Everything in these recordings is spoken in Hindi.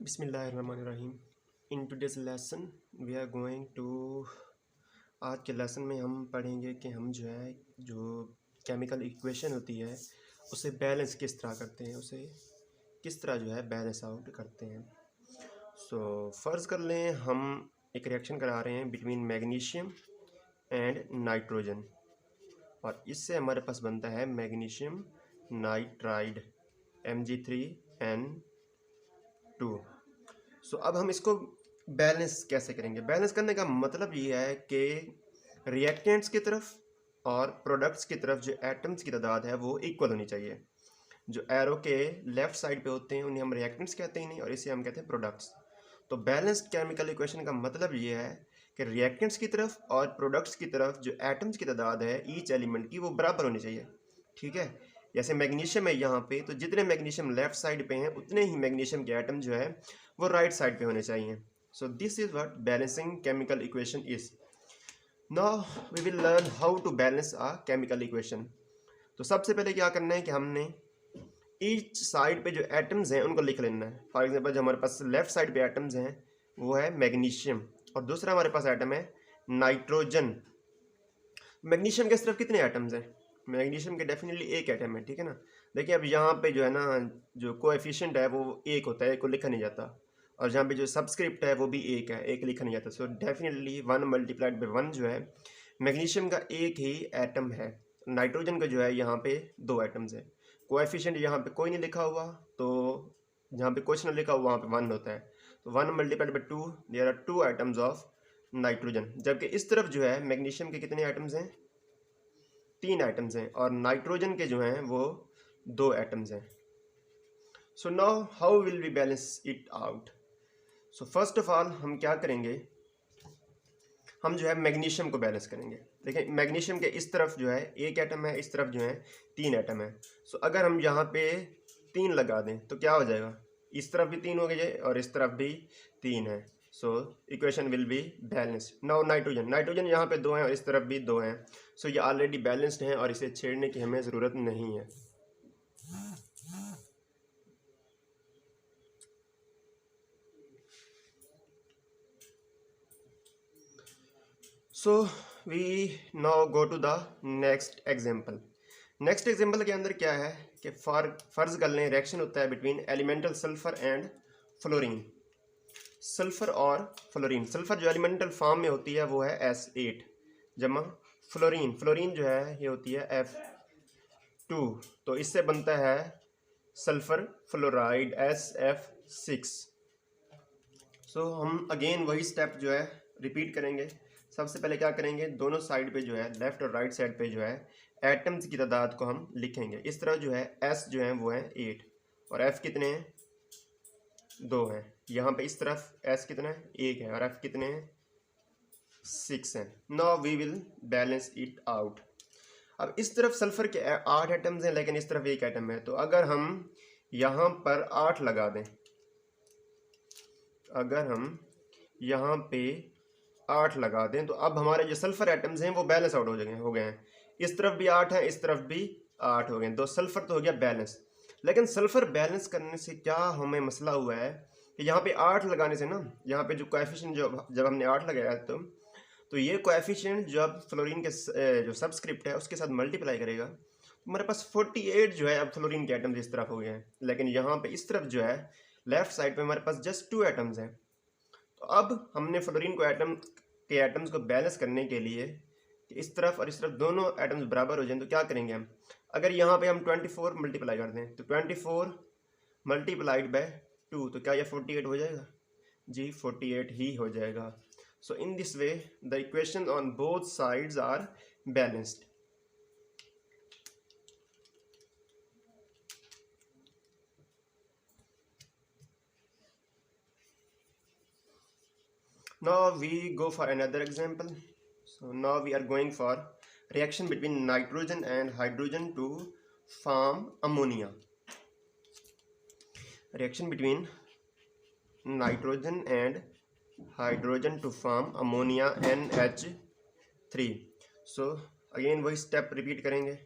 बिस्मिल्लाहिर्रहमानिर्रहीम। In today's lesson we are going to, आज के लेसन में हम पढ़ेंगे कि हम जो केमिकल इक्वेशन होती है उसे बैलेंस किस तरह करते हैं, उसे किस तरह बैलेंस आउट करते हैं। फ़र्ज़ कर लें हम एक रिएक्शन करा रहे हैं बिटवीन मैग्नीशियम एंड नाइट्रोजन, और इससे हमारे पास बनता है मैग्नीशियम नाइट्राइड Mg3N2। अब हम इसको बैलेंस कैसे करेंगे। बैलेंस करने का मतलब ये है कि रिएक्टेंट्स की तरफ और प्रोडक्ट्स की तरफ जो एटम्स की तादाद है वो इक्वल होनी चाहिए। जो एरो के लेफ्ट साइड पे होते हैं उन्हें हम रिएक्टेंट्स कहते हैं नहीं, और इसे हम कहते हैं प्रोडक्ट्स। तो बैलेंस्ड केमिकल इक्वेशन का मतलब ये है कि रिएक्टेंट्स की तरफ और प्रोडक्ट्स की तरफ जो एटम्स की तादाद है ईच एलिमेंट की वो बराबर होनी चाहिए। ठीक है, जैसे मैग्नीशियम है यहाँ पे, तो जितने मैग्नीशियम लेफ्ट साइड पे हैं उतने ही मैग्नीशियम के एटम जो है वो राइट साइड पे होने चाहिए। So this is what balancing chemical equation is. Now we will learn how to balance a chemical equation. तो सबसे पहले क्या करना है कि हमने ईच साइड पे जो एटम्स हैं उनको लिख लेना है। फॉर एग्जांपल जो हमारे पास लेफ्ट साइड पे एटम्स हैं वो है मैग्नीशियम, और दूसरा हमारे पास एटम है नाइट्रोजन। मैग्नीशियम के सिर्फ कितने एटम्स हैं? मैग्नीशियम के डेफिनेटली एक एटम है, ठीक है ना। देखिए अब यहाँ पे जो है ना, जो कोएफिशिएंट है वो एक होता है, एक को लिखा नहीं जाता, और जहाँ पे जो सबस्क्रिप्ट है वो भी एक है, एक लिखा नहीं जाता। सो डेफिनेटली 1 मल्टीप्लाइड बाई 1 जो है मैग्नीशियम का एक ही एटम है। नाइट्रोजन का जो है यहाँ पे 2 एटम्स है। कोएफिशिएंट यहाँ पे कोई नहीं लिखा हुआ, तो जहाँ पे क्वेश्चन लिखा हुआ वहाँ पे 1 होता है। तो 1 multiplied by 2, there are 2 atoms of nitrogen. जबकि इस तरफ जो है मैग्नीशियम के कितने एटम्स हैं? 3 एटम्स हैं, और नाइट्रोजन के जो हैं वो 2 एटम्स हैं। So now how will we balance it out. So first of all हम क्या करेंगे, हम जो है मैग्नीशियम को बैलेंस करेंगे। देखिए मैग्नीशियम के इस तरफ जो है एक एटम है, इस तरफ जो है 3 एटम है। सो अगर हम यहाँ पे 3 लगा दें तो क्या हो जाएगा, इस तरफ भी 3 हो गए और इस तरफ भी 3 है। So equation will be balanced. Now nitrogen, nitrogen यहाँ पे 2 हैं और इस तरफ भी 2 हैं। सो ये ऑलरेडी बैलेंस्ड हैं और इसे छेड़ने की हमें ज़रूरत नहीं है। So we now go to the next example. Next example के अंदर क्या है कि फर्ज कर लें रिएक्शन होता है between elemental sulphur and fluorine. Sulphur और फ्लोरीन, सल्फर जो एलिमेंटल फॉर्म में होती है वो है S8 जमा फ्लोरीन, फ्लोरीन जो है ये होती है F2। तो इससे बनता है सल्फर फ्लोराइड SF6। सो हम अगेन वही स्टेप जो है रिपीट करेंगे। सबसे पहले क्या करेंगे, दोनों साइड पे जो है लेफ्ट और राइट साइड पे जो है एटम्स की तादाद को हम लिखेंगे। इस तरह जो है S जो है वो है 8 और F कितने हैं? 2 हैं। यहाँ पे इस तरफ S कितना है? 1 है, और F कितने हैं? 6 हैं। Now we will balance it out. अब इस तरफ सल्फर के 8 एटम्स हैं लेकिन इस तरफ 1 एटम है, तो अगर हम यहाँ पर 8 लगा दें, अगर हम यहाँ पे 8 लगा दें तो अब हमारे जो सल्फर एटम्स हैं वो बैलेंस आउट हो गए हैं। इस तरफ भी 8 है, इस तरफ भी 8 हो गए, तो सल्फर तो हो गया बैलेंस। लेकिन सल्फर बैलेंस करने से क्या हमें मसला हुआ है कि यहाँ पे 8 लगाने से ना, यहाँ पे जो कोएफिशिएंट जब हमने 8 लगाया तो ये कोएफिशिएंट जब फ्लोरीन के जो सबस्क्रिप्ट है उसके साथ मल्टीप्लाई करेगा तो हमारे पास 48 जो है अब फ्लोरीन के एटम्स इस तरफ हो गए हैं। लेकिन यहाँ पे इस तरफ जो है लेफ्ट साइड पे हमारे पास जस्ट 2 एटम्स हैं। तो अब हमने फ्लोरीन को एटम्स को बैलेंस करने के लिए कि इस तरफ और इस तरफ दोनों एटम्स बराबर हो जाएं तो क्या करेंगे हम, अगर यहाँ पे हम 24 मल्टीप्लाई कर दें तो 24 मल्टीप्लाइड बाय 2, तो क्या ये 48 हो जाएगा? जी 48 ही हो जाएगा। So in this way the equation on both sides are balanced. Now we go for another example. So now we are going for reaction between nitrogen and hydrogen to form ammonia. Reaction between nitrogen and hydrogen to form ammonia NH3. So again वही स्टेप रिपीट करेंगे।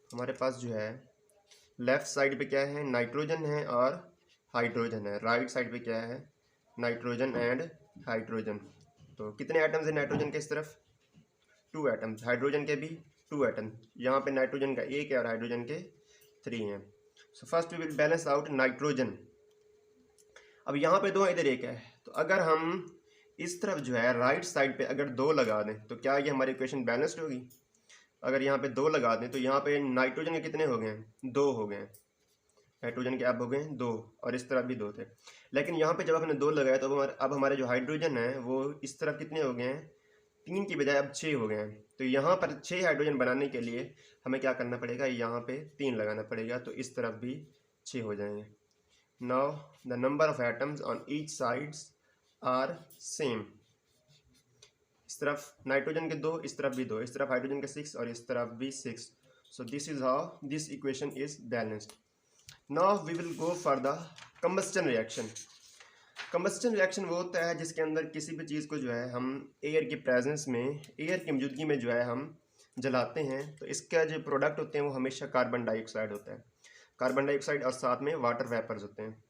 हमारे पास जो है लेफ्ट साइड पे क्या है, नाइट्रोजन है और हाइड्रोजन है, राइट साइड पे क्या है, नाइट्रोजन एंड हाइड्रोजन। तो कितने एटम्स हैं नाइट्रोजन के इस तरफ, 2 एटम्स, हाइड्रोजन के भी 2 एटम, यहाँ पे नाइट्रोजन का 1 है और हाइड्रोजन के 3 हैं। So first we will balance out nitrogen. अब यहाँ पे 2 है, इधर 1 है, तो अगर हम इस तरफ जो है राइट साइड पे अगर 2 लगा दें तो क्या ये हमारी इक्वेशन बैलेंस्ड होगी। अगर यहाँ पे 2 लगा दें तो यहाँ पे नाइट्रोजन के कितने हो गए हैं, 2 हो गए हैं, हाइड्रोजन के अब हो गए 2 और इस तरफ भी 2 थे। लेकिन यहाँ पे जब हमने 2 लगाया तो अब हमारे जो हाइड्रोजन है वो इस तरफ कितने हो गए हैं, 3 की बजाय अब 6 हो गए हैं। तो यहाँ पर 6 हाइड्रोजन बनाने के लिए हमें क्या करना पड़ेगा, यहाँ पे 3 लगाना पड़ेगा, तो इस तरफ भी 6 हो जाएंगे। Now the number of atoms on each sides are same. इस तरफ नाइट्रोजन के 2, इस तरफ भी 2, इस तरफ हाइड्रोजन के 6 और इस तरफ भी 6। So this is how this equation is balanced. Now we will go for the combustion reaction. Combustion reaction वो होता है जिसके अंदर किसी भी चीज़ को जो है हम एयर की प्रेजेंस में, एयर की मौजूदगी में जो है हम जलाते हैं, तो इसका जो प्रोडक्ट होते हैं वो हमेशा कार्बन डाइऑक्साइड होता है, कार्बन डाइऑक्साइड और साथ में वाटर वेपर्स होते हैं।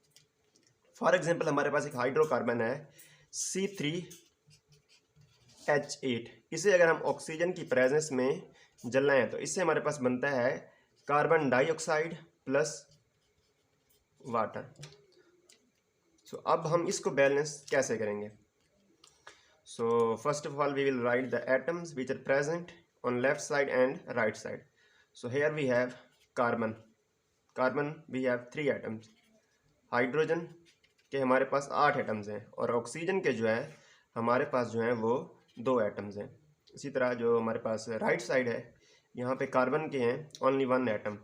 फॉर एग्जांपल हमारे पास एक हाइड्रोकार्बन है C3H8, इसे अगर हम ऑक्सीजन की प्रेजेंस में जलाएं तो इससे हमारे पास बनता है carbon dioxide plus water. So अब हम इसको बैलेंस कैसे करेंगे। So first of all we will write the atoms which are present on left side and right side. So here we have carbon, carbon we have 3 atoms, hydrogen के हमारे पास 8 एटम्स हैं और ऑक्सीजन के जो है हमारे पास जो है वो 2 एटम्स हैं। इसी तरह जो हमारे पास राइट साइड है यहाँ पे कार्बन के हैं ओनली 1 एटम,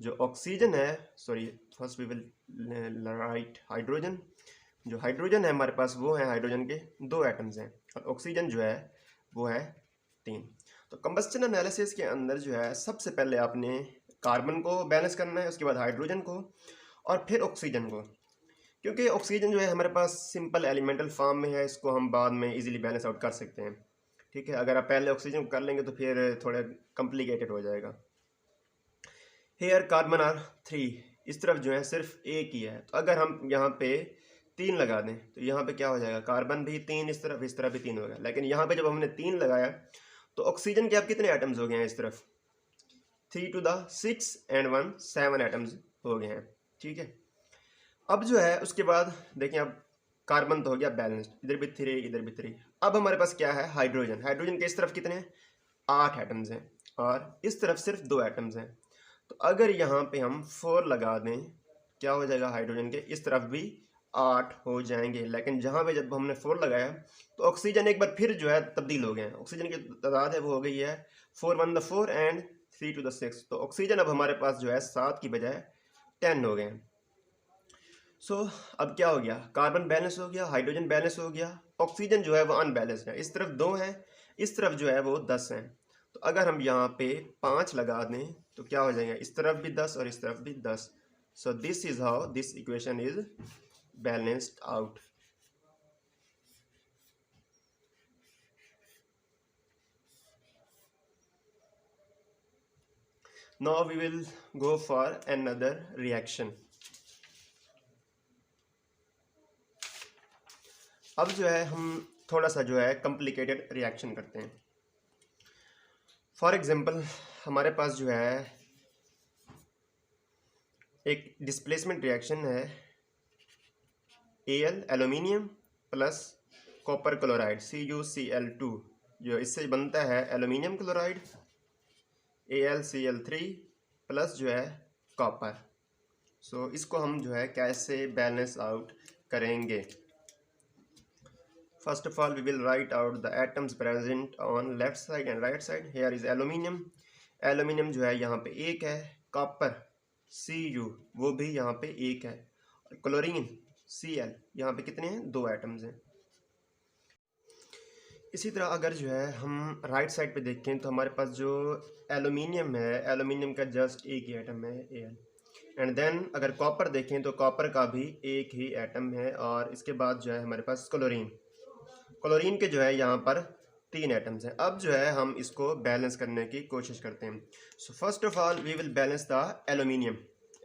जो ऑक्सीजन है, sorry first we will write hydrogen, जो हाइड्रोजन है हमारे पास वो है हाइड्रोजन के 2 एटम्स हैं और ऑक्सीजन जो है वो है 3। तो कंबस्टन एनालिसिस के अंदर जो है सबसे पहले आपने कार्बन को बैलेंस करना है, उसके बाद हाइड्रोजन को और फिर ऑक्सीजन को, क्योंकि ऑक्सीजन जो है हमारे पास सिंपल एलिमेंटल फॉर्म में है, इसको हम बाद में इजीली बैलेंस आउट कर सकते हैं। ठीक है, अगर आप पहले ऑक्सीजन को कर लेंगे तो फिर थोड़ा कॉम्प्लिकेटेड हो जाएगा। हेयर कार्बन आर 3, इस तरफ जो है सिर्फ एक ही है, तो अगर हम यहाँ पे 3 लगा दें तो यहाँ पे क्या हो जाएगा, कार्बन भी 3 इस तरफ भी 3 होगा। लेकिन यहाँ पे जब हमने 3 लगाया तो ऑक्सीजन के अब कितने एटम्स हो गए हैं, इस तरफ 3 to the 6 and 1 7 एटम्स हो गए हैं। ठीक है, अब जो है उसके बाद देखिए, अब कार्बन तो हो गया बैलेंस्ड, इधर भी 3 इधर भी 3। अब हमारे पास क्या है, हाइड्रोजन, हाइड्रोजन के इस तरफ कितने 8 एटम्स हैं और इस तरफ सिर्फ 2 एटम्स हैं। तो अगर यहाँ पे हम 4 लगा दें क्या हो जाएगा, हाइड्रोजन के इस तरफ भी 8 हो जाएंगे। लेकिन जहाँ पे जब हमने 4 लगाया तो ऑक्सीजन एक बार फिर जो है तब्दील हो गए हैं, ऑक्सीजन की तादाद है वो हो गई है 4 1 4 एंड 3 to the 6। तो ऑक्सीजन अब हमारे पास जो है 7 की बजाय 10 हो गए हैं। सो अब क्या हो गया, कार्बन बैलेंस हो गया, हाइड्रोजन बैलेंस हो गया, ऑक्सीजन जो है वो अनबैलेंस्ड है, इस तरफ 2 है, इस तरफ जो है वो 10 हैं। तो अगर हम यहाँ पे 5 लगा दें तो क्या हो जाएगा, इस तरफ भी 10 और इस तरफ भी 10। So this is how this equation is balanced out. Now we will go for another reaction. अब जो है हम थोड़ा सा जो है कॉम्प्लिकेटेड रिएक्शन करते हैं। फॉर एग्जांपल हमारे पास जो है एक डिस्प्लेसमेंट रिएक्शन है Al aluminium plus copper chloride CuCl2, जो इससे बनता है एल्यूमिनियम क्लोराइड AlCl3 प्लस जो है कॉपर। सो इसको हम जो है कैसे बैलेंस आउट करेंगे। First of all we will write out the atoms present on left side and right side. Here is aluminium, aluminium जो है यहाँ पे 1 है, कॉपर Cu वो भी यहाँ पे 1 है, और क्लोरीन Cl यहाँ पे कितने हैं, 2 एटम्स हैं। इसी तरह अगर जो है हम राइट साइड पे देखें तो हमारे पास जो एल्यूमिनियम है, एल्यूमिनियम का जस्ट 1 ही एटम है Al। एंड देन अगर कॉपर देखें तो कॉपर का भी 1 ही एटम है, और इसके बाद जो है हमारे पास क्लोरीन, क्लोरीन के जो है यहाँ पर 3 एटम्स हैं। अब जो है हम इसको बैलेंस करने की कोशिश करते हैं। So first of all we will balance the aluminium.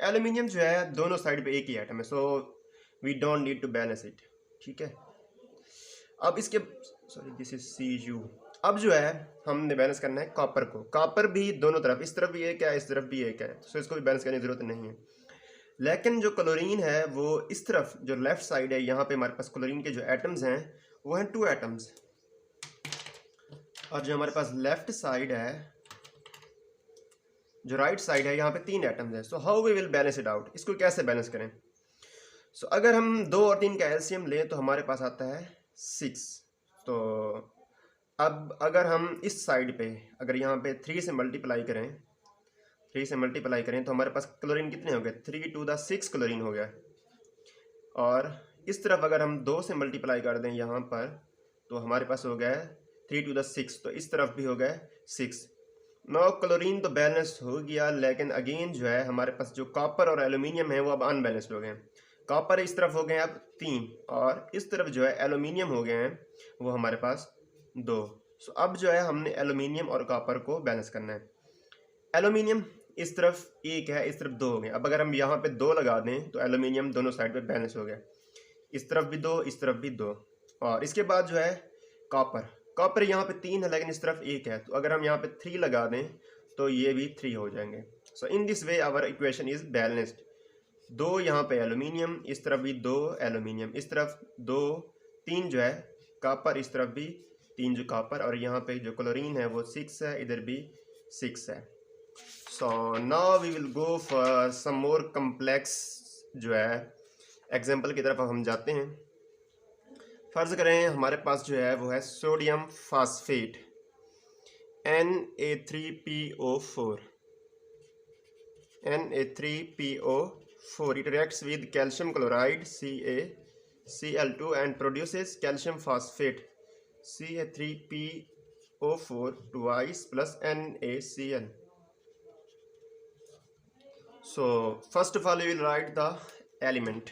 Aluminium जो है दोनों साइड पे एक ही एटम है, so we don't need to balance it, ठीक है। अब इसके सॉरी दिस इज Cu। अब जो है हमने बैलेंस करना है कॉपर को। कॉपर भी दोनों तरफ, इस तरफ भी एक है, इस तरफ भी एक है, सो इसको भी बैलेंस करने की जरूरत नहीं है। लेकिन जो क्लोरीन है वो इस तरफ जो लेफ्ट साइड है, यहाँ पे हमारे पास क्लोरीन के जो एटम्स हैं वो हैं 2 एटम्स, और जो हमारे पास लेफ्ट साइड है, जो राइट साइड है, यहाँ पे 3 एटम्स हैं। So how we will balance it out, इसको कैसे बैलेंस करें। सो अगर हम 2 और 3 का एलसीएम लें तो हमारे पास आता है 6। तो अब अगर हम इस साइड पे अगर यहाँ पे 3 से मल्टीप्लाई करें, 3 से मल्टीप्लाई करें तो हमारे पास क्लोरीन कितने हो गए, 3 to the 6 क्लोरीन हो गया। और इस तरफ अगर हम 2 से मल्टीप्लाई कर दें यहाँ पर तो हमारे पास हो गया 3 to the 6, तो इस तरफ भी हो गया 6। नौ क्लोरीन तो बैलेंस हो गया, लेकिन अगेन जो है हमारे पास जो कॉपर और एल्यूमिनियम है वो अब अनबैलेंस्ड हो गए हैं। कॉपर इस तरफ हो गए अब 3, और इस तरफ जो है एल्यूमिनियम हो गए हैं वो हमारे पास 2। सो अब जो है हमने एल्यूमिनियम और कॉपर को बैलेंस करना है। एल्यूमिनियम इस तरफ 1 है, इस तरफ 2 हो गए। अब अगर हम यहाँ पे 2 लगा दें तो एल्यूमिनियम दोनों साइड पे बैलेंस हो गया, इस तरफ भी 2, इस तरफ भी 2। और इसके बाद जो है कॉपर, कॉपर यहाँ पे 3 है लेकिन इस तरफ 1 है, तो अगर हम यहाँ पे 3 लगा दें तो ये भी 3 हो जाएंगे। So in this way our equation is balanced. 2 यहाँ पे एल्यूमिनियम, इस तरफ भी 2 एल्यूमिनियम, इस तरफ 2, 3 जो है कॉपर, इस तरफ भी 3 जो कॉपर, और यहाँ पे जो क्लोरीन है वो 6 है, इधर भी 6 है। So now we will go for some more complex जो है एग्जाम्पल की तरफ हम जाते हैं। फर्ज करें हमारे पास जो है वो है sodium phosphate Na3PO4। Na3PO4 it reacts with calcium chloride CaCl2 and produces calcium phosphate Ca3PO4 twice plus NaCl. So first of all we will write the element।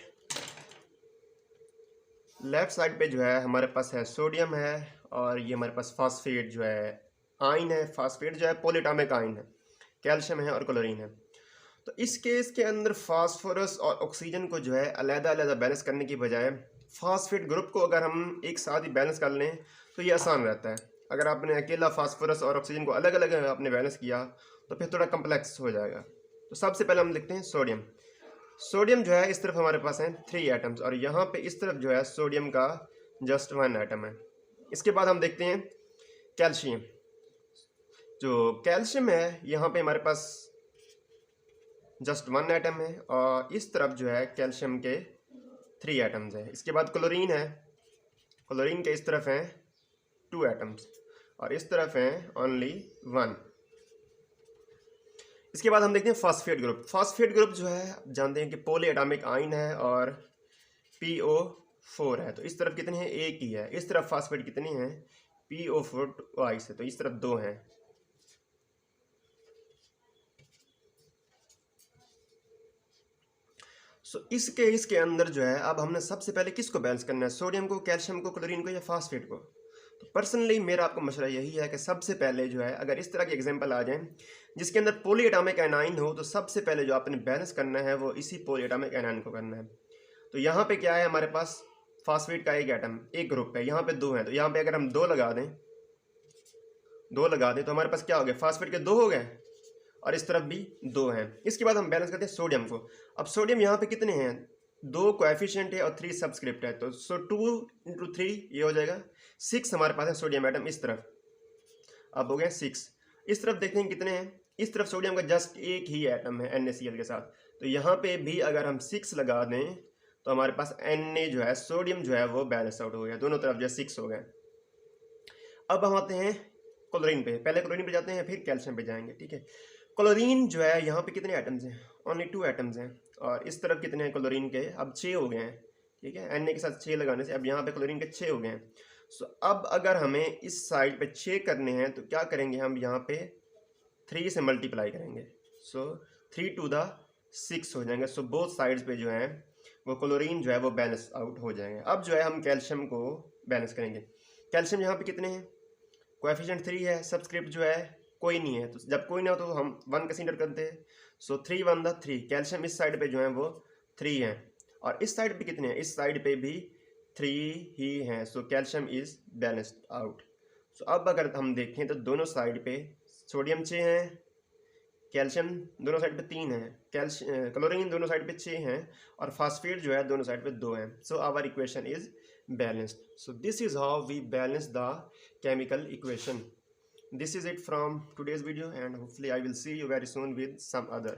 Left side पे जो है हमारे पास है सोडियम है, और ये हमारे पास फास्फेट जो है आयन है। फास्फेट जो है पॉलीएटॉमिक आयन है, कैल्शियम है और क्लोरीन है। तो इस केस के अंदर फास्फोरस और ऑक्सीजन को जो है अलग-अलग बैलेंस करने की बजाय फास्फेट ग्रुप को अगर हम एक साथ ही बैलेंस कर लें तो ये आसान रहता है। अगर आपने अकेला फास्फोरस और ऑक्सीजन को अलग अलग आपने बैलेंस किया तो फिर थोड़ा कम्प्लेक्स हो जाएगा। तो सबसे पहले हम लिखते हैं सोडियम। सोडियम जो है इस तरफ हमारे पास हैं 3 एटम्स, और यहाँ पे इस तरफ जो है सोडियम का जस्ट 1 एटम है। इसके बाद हम देखते हैं कैल्शियम। जो कैल्शियम है यहाँ पे हमारे पास जस्ट 1 एटम है, और इस तरफ जो है कैल्शियम के 3 एटम्स है। इसके बाद क्लोरीन है, क्लोरीन के इस तरफ हैं 2 एटम्स, और इस तरफ हैं ओनली 1। इसके बाद हम देखते हैं फास्फेट ग्रुप। फास्फेट ग्रुप जो है आप जानते हैं कि पॉलीएटॉमिक आयन है और PO4 है, तो इस तरफ कितने हैं, 1 ही है। इस तरफ फास्फेट कितने हैं, PO4 ट्वाइस है, तो इस तरफ 2 हैं। सो इस केस के अंदर जो है अब हमने सबसे पहले किसको बैलेंस करना है, सोडियम को, कैल्शियम को, क्लोरीन को या फास्फेट को। तो पर्सनली मेरा आपको मशवरा यही है कि सबसे पहले जो है अगर इस तरह की एग्जांपल आ जाए जिसके अंदर पॉलीएटॉमिक एनाइन हो तो सबसे पहले जो आपने बैलेंस करना है वो इसी पॉलीएटॉमिक एनाइन को करना है। तो यहाँ पे क्या है, हमारे पास फास्फेट का एक एटम, एक ग्रुप है, यहाँ पे 2 है, तो यहाँ पे अगर हम 2 लगा दें तो हमारे पास क्या हो गया, फास्फेट के 2 हो गए, और इस तरफ भी 2 हैं। इसके बाद हम बैलेंस करते हैं सोडियम को। अब सोडियम यहाँ पे कितने हैं, 2 कोएफिशिएंट है और 3 सब्सक्रिप्ट है, तो 2 × 3 ये हो जाएगा 6 हमारे पास है सोडियम एटम इस तरफ। अब हो गए 6। इस तरफ देखते हैं कितने हैं, इस तरफ सोडियम का जस्ट एक ही एटम है NaCl के साथ, तो यहाँ पे भी अगर हम 6 लगा दें तो हमारे पास Na जो है, सोडियम जो है वो बैलेंस आउट हो गया, दोनों तरफ जो है 6 हो गए। अब हम आते हैं क्लोरीन पे, पहले क्लोरीन पे जाते हैं फिर कैल्शियम पे जाएंगे, ठीक है। क्लोरीन जो है यहाँ पे कितने एटम्स हैं, ओनली 2 एटम्स हैं, और इस तरफ कितने हैं क्लोरीन के, अब 6 हो गए हैं, ठीक है। Na के साथ 6 लगाने से अब यहाँ पे क्लोरीन के 6 हो गए हैं। सो अब अगर हमें इस साइड पे 6 करने हैं तो क्या करेंगे, हम यहाँ पे 3 से मल्टीप्लाई करेंगे, सो 3 to the 6 हो जाएंगे। सो बोथ साइड्स पे जो है वो क्लोरीन जो है वो बैलेंस आउट हो जाएंगे। अब जो है हम कैल्शियम को बैलेंस करेंगे। कैल्शियम यहाँ पे कितने हैं, कोएफिशिएंट 3 है, सब्सक्रिप्ट जो है कोई नहीं है, तो जब कोई ना हो तो हम 1 कंसीडर करते हैं, सो 3 1 द 3, कैल्शियम इस साइड पे जो है वो 3 है, और इस साइड पे कितने हैं, इस साइड पे भी 3 ही हैं। So calcium is balanced out. सो अब अगर हम देखें तो दोनों साइड पे सोडियम 6 हैं, कैल्शियम दोनों साइड पे 3 है, क्लोरीन दोनों साइड पे 6 हैं, और फास्फेट जो है दोनों साइड पे 2 हैं। So our equation is balanced. So this is how we balance the chemical equation. This is it from today's video, and hopefully I will see you very soon with some other.